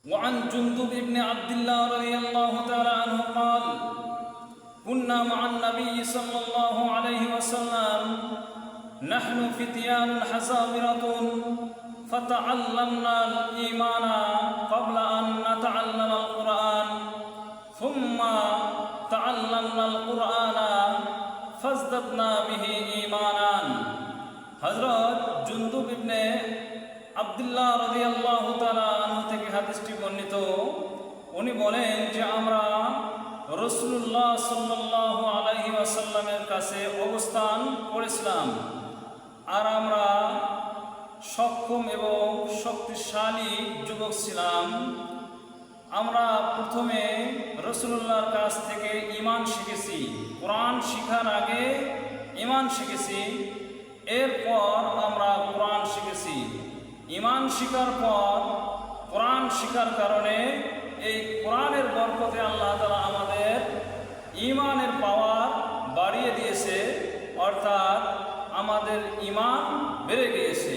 وعن جندب بن عبد الله رضي الله تعالى عنه قال كنا مع النبي صلى الله عليه وسلم نحن فتيان حزاورة فتعلمنا الإيمان قبل أن نتعلم القرآن ثم تعلمنا القرآن فازددنا به إيمانا। হযরত জুনদুব ইবনে আব্দুল্লাহ রাদিয়াল্লাহু তাআলা আনহু থেকে হাদিসটি বর্ণিত। উনি বলেন যে আমরা রাসূলুল্লাহ সাল্লাল্লাহু আলাইহি ওয়াসাল্লামের কাছে অবস্থান করেছিলাম, আর আমরা সক্ষম এবং শক্তিশালী যুবক ছিলাম। আমরা প্রথমে রাসূলুল্লাহর কাছ থেকে ঈমান শিখেছি, কোরআন শিখার আগে ঈমান শিখেছি, এরপর আমরা কোরআন শিখেছি। ঈমান শিখার পর কোরআন শিখার কারণে এই কোরআনের বরকতে আল্লাহ তাআলা আমাদের ঈমানের পাওয়ার বাড়িয়ে দিয়েছে, অর্থাৎ আমাদের ঈমান বেড়ে গিয়েছে।